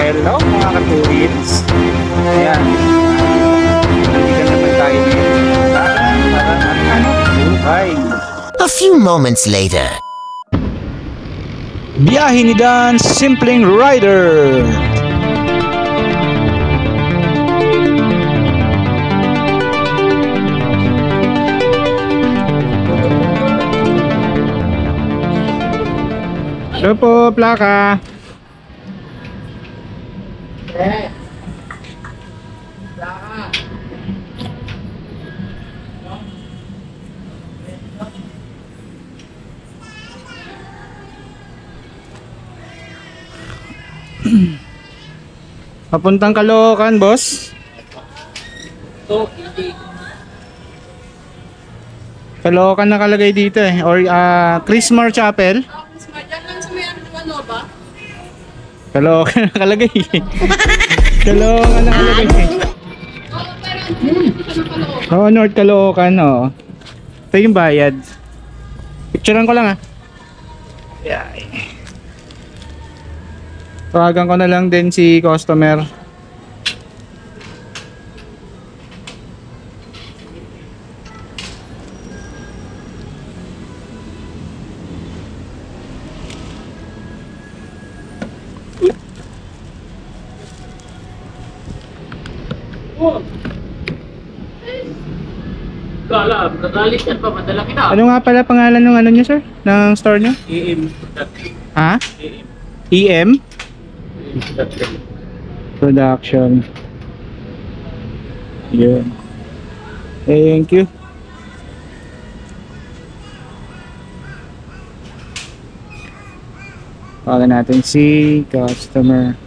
Hello mga ka-tourists. Ayan. Nandito naman tayo ngayon sa Dubai. A few moments later. Biyahe ni Dan, simpleng rider. Ito po, plaka. Papuntang Caloocan, boss. Caloocan nakalagay dito eh. Or Christmas Chapel. Caloocan nakalagay. Caloocan nakalagay. Oo, North Caloocan, oo. Ito yung bayad. Picturean ko lang ah. Yeah. Tawagan ko na lang din si customer. Kala, nagalit yan pa, madala kita. Ano nga pala pangalan ng ano niyo, sir? Ng store niyo? EM. Ha? EM? Production. Yun. Thank you. Tawagan natin si customer.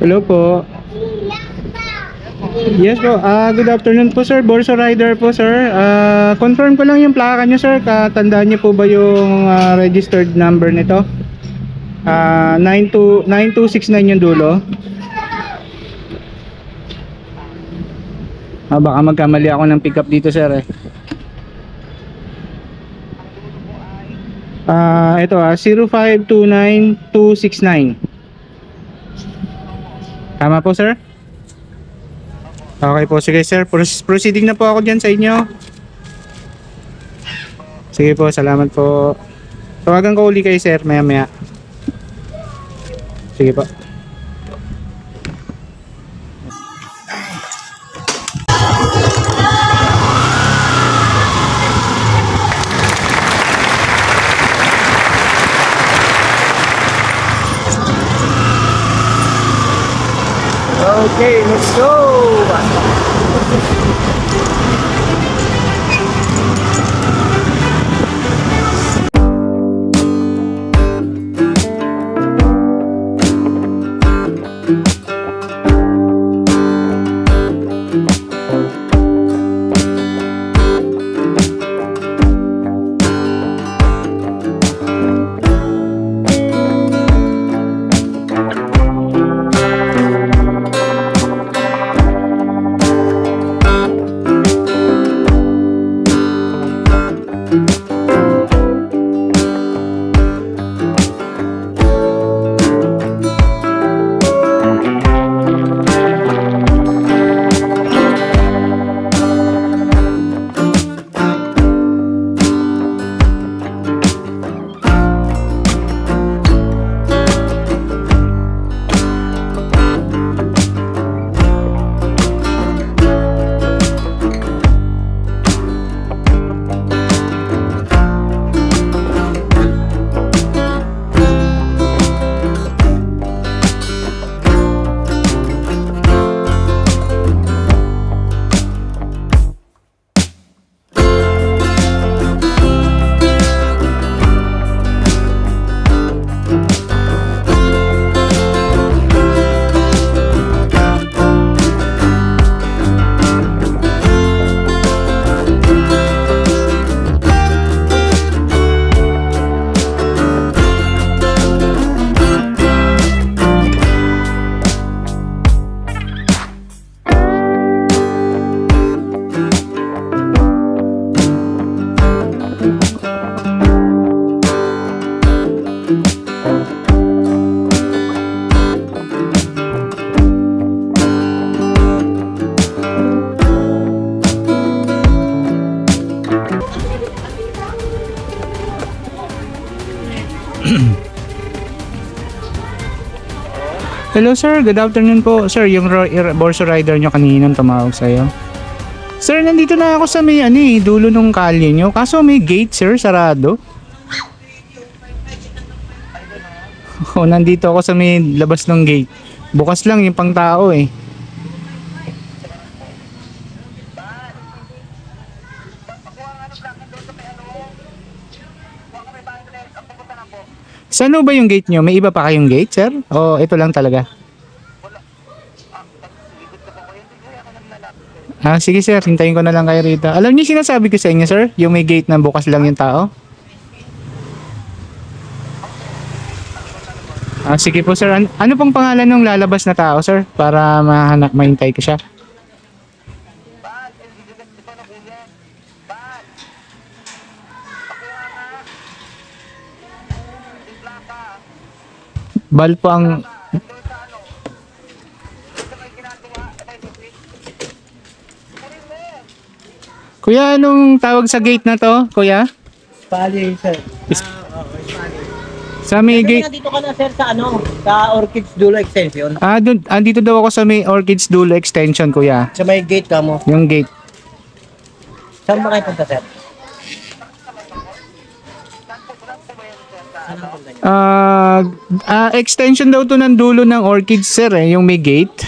Hello po. Yes po. Good afternoon po sir. Borso Rider po sir. Confirm ko lang yung plaka nyo sir. Katandaan nyo po ba yung registered number nito? 9269 yung dulo. Baka magkamali ako ng pick up dito sir eh. Ito 0529269. Tama po sir? Okay po, sige sir, proceeding na po ako dyan sa inyo. Sige po, salamat po. Tawagan ko uli kayo sir, maya maya. Sige po. Okay, let's go! Hello sir, good afternoon po. Sir, yung Borso Rider nyo kaninang tumawag sa'yo. Sir, nandito na ako sa may dulo ng kalye nyo. Kaso may gate sir, sarado. Oh, nandito ako sa may labas ng gate. Bukas lang yung pang tao eh. Saan ba yung gate nyo? May iba pa kayong gate, sir? O ito lang talaga? Ah, sige sir, hintayin ko na lang kayo rito. Alam niyo sinasabi ko sa inyo, sir? Yung may gate na bukas lang yung tao? Ah, sige po sir. Ano pong pangalan ng lalabas na tao, sir? Para mahintay ko siya. Bal po ang... Kuya, anong tawag sa gate na to, kuya? Pali, sir. Sa may gate... Dito ka na, sir, sa ano? Sa Orchids Dulo Extension. Ah, andito daw ako sa may Orchids Dulo Extension, kuya. Sa may gate ka mo. Yung gate. Saan ba kayo punta, sir? Saan ang punta niyo? Extension daw to ng dulo ng Orchids, sir, eh, yung may gate.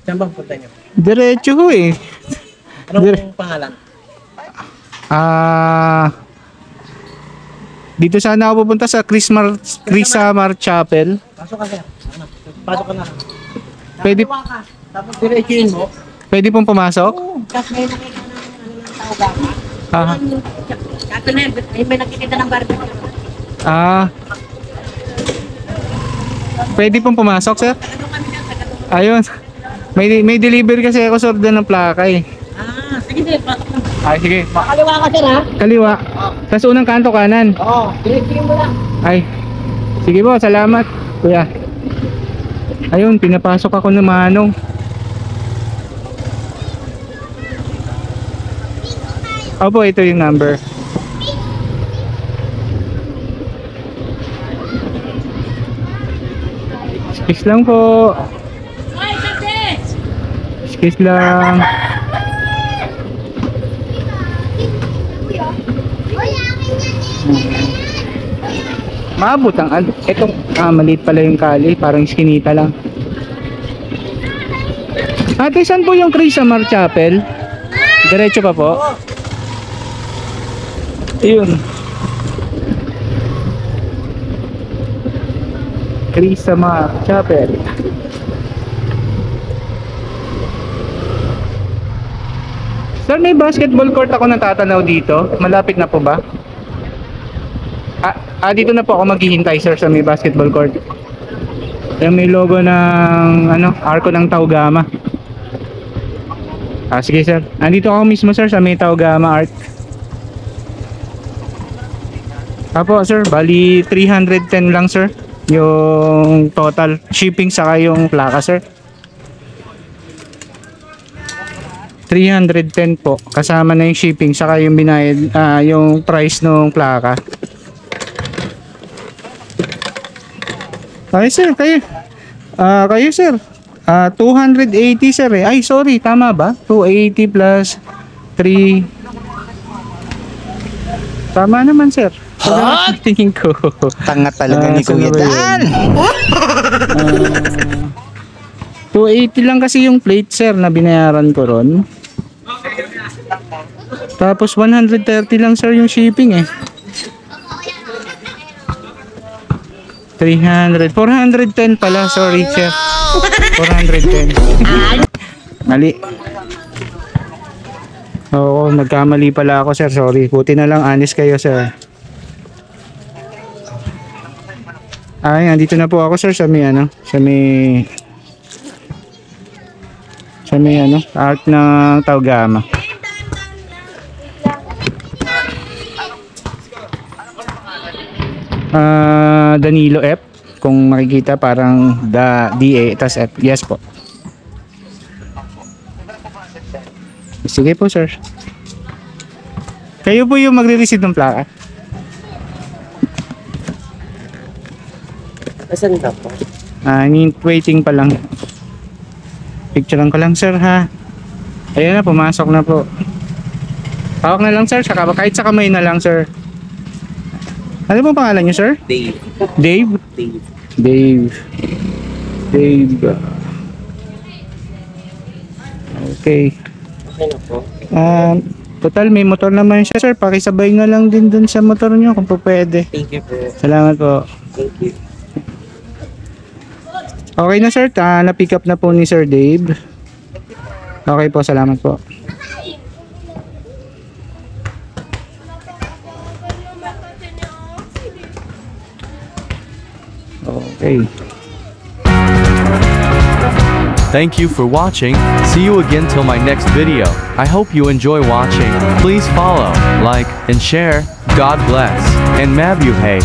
Saan ba ang punta niyo? Diretso ho eh. Anong pangalan? Dito sana ako pupunta sa Crisamar Chapel. Pasok ka, sir. Ano? Pasok ka na. Pwede, Kaliwa ka. Tapos diretsuin mo. pwede pong pumasok? Oo. Tapos may nakita ng tao ba ka? Ah, Kato na yun. May nakikita ng barbecue. Pwede pong pumasok, sir? Ayun. May delivery kasi ako sir doon ng plaka eh. Sige, sir. Pasok na. Ay, sige. Kaliwa ka, sir, ha? Kaliwa. Tapos unang kanto kanan. Oo. Diretsuin mo lang. Ay. Sige po, salamat, kuya. Ayun, pinapasok ako ng manong. Opo, ito yung number. Excuse lang po. Excuse lang. Maabot ang etong maliit pala yung kali, parang iskinita lang. Ate, saan po yung Crisamar Chapel? Diretso pa po? Ayun. Crisamar Chapel. Sir, may basketball court ako natatanaw dito. Malapit na po ba? Dito na po ako maghihintay, sir, sa may basketball court. Yung may logo ng Arco ng Taugama. Sige, sir. Andito ako mismo, sir, sa may Taugama Art. Apo, sir, bali 310 lang, sir, yung total shipping saka yung plaka, sir. 310 po, kasama na yung shipping saka yung binayad, yung price ng plaka. Ay sir, kayo sir, 280 sir eh. Ay sorry, tama ba? 280 plus 3. Tama naman sir. Huh? Tingin ko. Tanga talaga ni Kuya Dan. 280 lang kasi yung plate sir na binayaran ko ron. Tapos 130 lang sir yung shipping eh. 300, 410 pala, sorry sir. 410. Mali. Oo, nagkamali pala ako sir, sorry. Buti na lang honest kayo sir. Ay, andito na po ako sir sa may Art ng Taugama. Danilo F. Kung makikita parang DA tas F. Yes po. Sige po sir. Kayo po yung magre-receive ng plaka. Asan ka po? Waiting pa lang. Picturean ko lang sir ha. Ayan na, pumasok na po. Hawak na lang sir, kahit sa kamay na lang sir. Ano pong pangalan niyo sir? Dave. Dave? Dave. Dave. Dave. Okay. Okay na po. Total may motor naman siya sir. Pakisabay na lang din dun sa motor niyo kung po pwede. Thank you po. Salamat po. Thank you. Okay na sir, na-pick up na po ni Sir Dave. Okay po, salamat po. Okay. Thank you for watching. See you again till my next video. I hope you enjoy watching. Please follow, like, and share. God bless. And mabuhay.